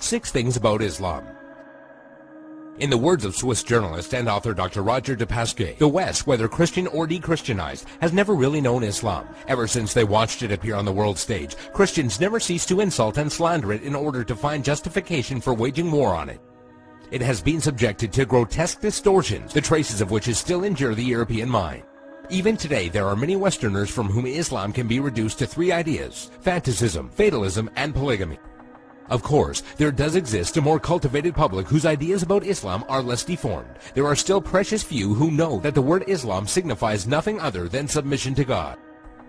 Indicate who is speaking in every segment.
Speaker 1: 6 Things About Islam. In the words of Swiss journalist and author Dr. Roger de Pasquier, the West, whether Christian or de-Christianized, has never really known Islam. Ever since they watched it appear on the world stage, Christians never cease to insult and slander it in order to find justification for waging war on it. It has been subjected to grotesque distortions, the traces of which still injure the European mind. Even today, there are many Westerners from whom Islam can be reduced to 3 ideas: fanaticism, fatalism, and polygamy. Of course, there does exist a more cultivated public whose ideas about Islam are less deformed. There are still precious few who know that the word Islam signifies nothing other than submission to God.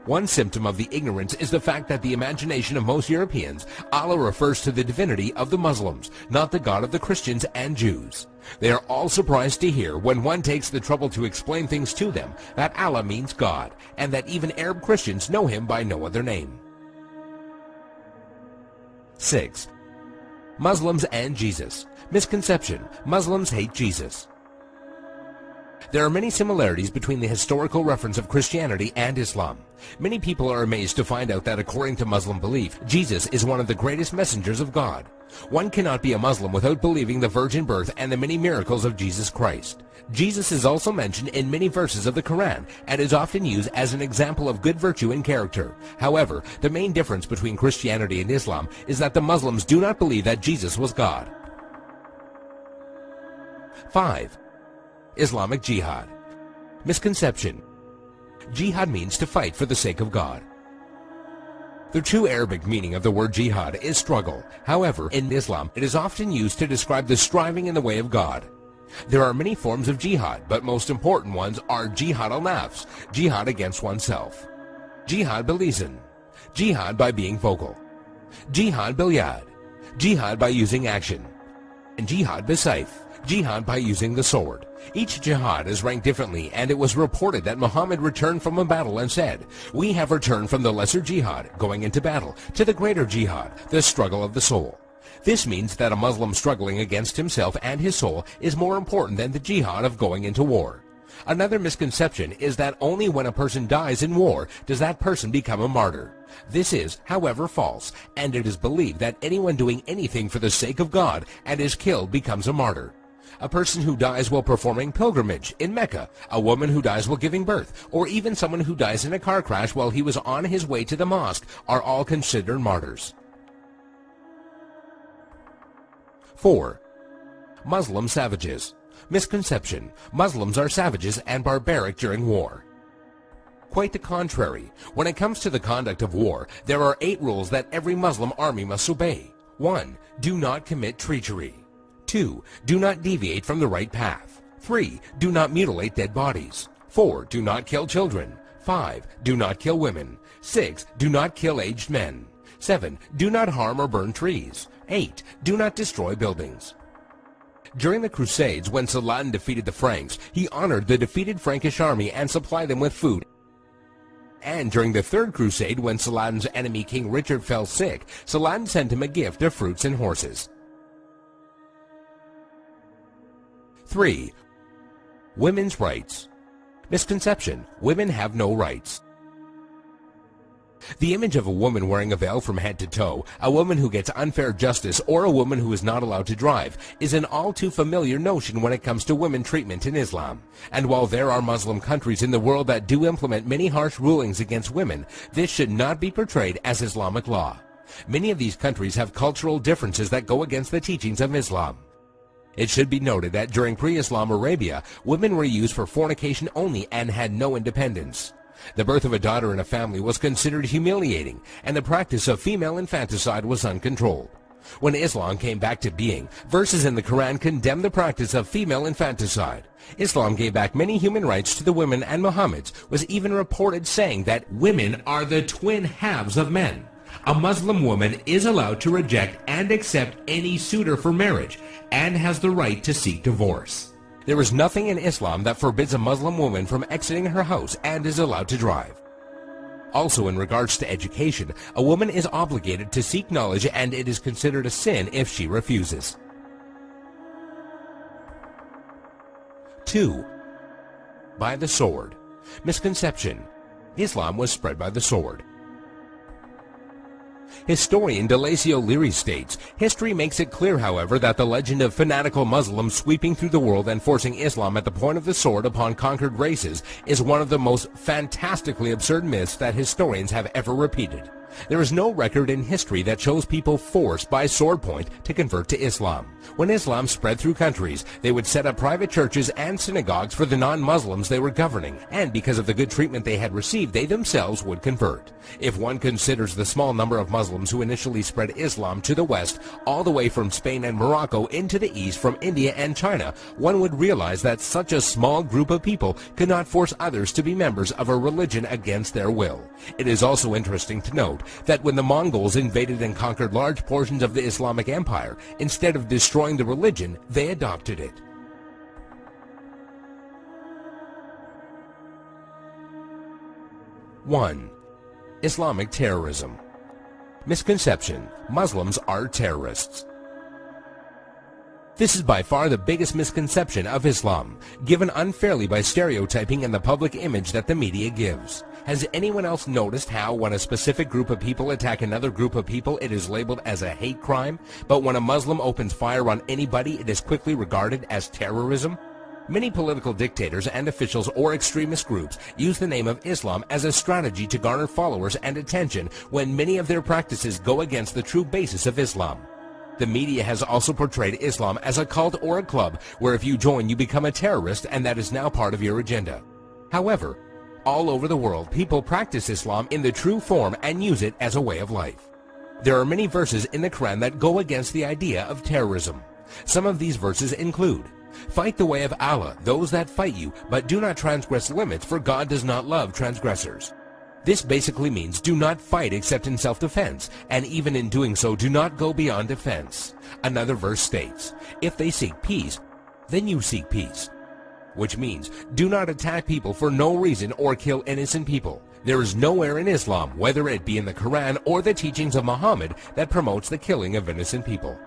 Speaker 1: One symptom of the ignorance is the fact that the imagination of most Europeans, Allah refers to the divinity of the Muslims, not the God of the Christians and Jews. They are all surprised to hear, when one takes the trouble to explain things to them, that Allah means God, and that even Arab Christians know him by no other name. 6. Muslims and Jesus. Misconception: Muslims hate Jesus. There are many similarities between the historical reference of Christianity and Islam. Many people are amazed to find out that according to Muslim belief, Jesus is one of the greatest messengers of God. One cannot be a Muslim without believing the virgin birth and the many miracles of Jesus Christ. Jesus is also mentioned in many verses of the Quran and is often used as an example of good virtue and character. However, the main difference between Christianity and Islam is that the Muslims do not believe that Jesus was God. 5. Islamic Jihad. Misconception: Jihad means to fight for the sake of God. The true Arabic meaning of the word jihad is struggle. However, in Islam, it is often used to describe the striving in the way of God. There are many forms of jihad, but most important ones are jihad al-nafs, jihad against oneself, jihad bil-lisan, jihad by being vocal, jihad bil-yad, jihad by using action, and jihad bis-sayf, jihad by using the sword. Each jihad is ranked differently, and it was reported that Muhammad returned from a battle and said, "We have returned from the lesser jihad, going into battle, to the greater jihad, the struggle of the soul." This means that a Muslim struggling against himself and his soul is more important than the jihad of going into war. Another misconception is that only when a person dies in war does that person become a martyr. This is, however, false, and it is believed that anyone doing anything for the sake of God and is killed becomes a martyr. A person who dies while performing pilgrimage in Mecca, a woman who dies while giving birth, or even someone who dies in a car crash while he was on his way to the mosque are all considered martyrs. 4. Muslim savages. Misconception: Muslims are savages and barbaric during war. Quite the contrary. When it comes to the conduct of war, there are 8 rules that every Muslim army must obey. 1. Do not commit treachery. 2. Do not deviate from the right path. 3. Do not mutilate dead bodies. 4. Do not kill children. 5. Do not kill women. 6. Do not kill aged men. 7. Do not harm or burn trees. 8. Do not destroy buildings. During the Crusades, when Saladin defeated the Franks, he honored the defeated Frankish army and supplied them with food. And during the Third Crusade, when Saladin's enemy King Richard fell sick, Saladin sent him a gift of fruits and horses. 3. Women's rights. Misconception: Women have no rights. The image of a woman wearing a veil from head to toe, a woman who gets unfair justice, or a woman who is not allowed to drive is an all too familiar notion when it comes to women treatment in Islam. And while there are Muslim countries in the world that do implement many harsh rulings against women, this should not be portrayed as Islamic law. Many of these countries have cultural differences that go against the teachings of Islam. It should be noted that during pre-Islam Arabia, women were used for fornication only and had no independence. The birth of a daughter in a family was considered humiliating, and the practice of female infanticide was uncontrolled. When Islam came back to being, verses in the Quran condemned the practice of female infanticide. Islam gave back many human rights to the women, and Muhammad was even reported saying that women are the twin halves of men. A Muslim woman is allowed to reject and accept any suitor for marriage and has the right to seek divorce. There is nothing in Islam that forbids a Muslim woman from exiting her house and is allowed to drive. Also, in regards to education, a woman is obligated to seek knowledge, and it is considered a sin if she refuses. 2. By the sword. Misconception: Islam was spread by the sword. Historian Delasio Leary states, "History makes it clear, however, that the legend of fanatical Muslims sweeping through the world and forcing Islam at the point of the sword upon conquered races is one of the most fantastically absurd myths that historians have ever repeated. There is no record in history that shows people forced by sword point to convert to Islam. When Islam spread through countries, they would set up private churches and synagogues for the non-Muslims they were governing, and because of the good treatment they had received, they themselves would convert. If one considers the small number of Muslims who initially spread Islam to the West, all the way from Spain and Morocco into the East from India and China, one would realize that such a small group of people could not force others to be members of a religion against their will. It is also interesting to note that when the Mongols invaded and conquered large portions of the Islamic Empire, instead of destroying the religion, they adopted it. One, Islamic terrorism. Misconception: Muslims are terrorists. This is by far the biggest misconception of Islam, given unfairly by stereotyping and the public image that the media gives. Has anyone else noticed how when a specific group of people attack another group of people, it is labeled as a hate crime, but when a Muslim opens fire on anybody, it is quickly regarded as terrorism? Many political dictators and officials or extremist groups use the name of Islam as a strategy to garner followers and attention when many of their practices go against the true basis of Islam. The media has also portrayed Islam as a cult or a club where if you join you become a terrorist, and that is now part of your agenda. However, all over the world people practice Islam in the true form and use it as a way of life. There are many verses in the Quran that go against the idea of terrorism. Some of these verses include, "Fight the way of Allah, those that fight you, but do not transgress limits, for God does not love transgressors." This basically means do not fight except in self-defense, and even in doing so, do not go beyond defense. Another verse states, "If they seek peace, then you seek peace," which means do not attack people for no reason or kill innocent people. There is nowhere in Islam, whether it be in the Quran or the teachings of Muhammad, that promotes the killing of innocent people.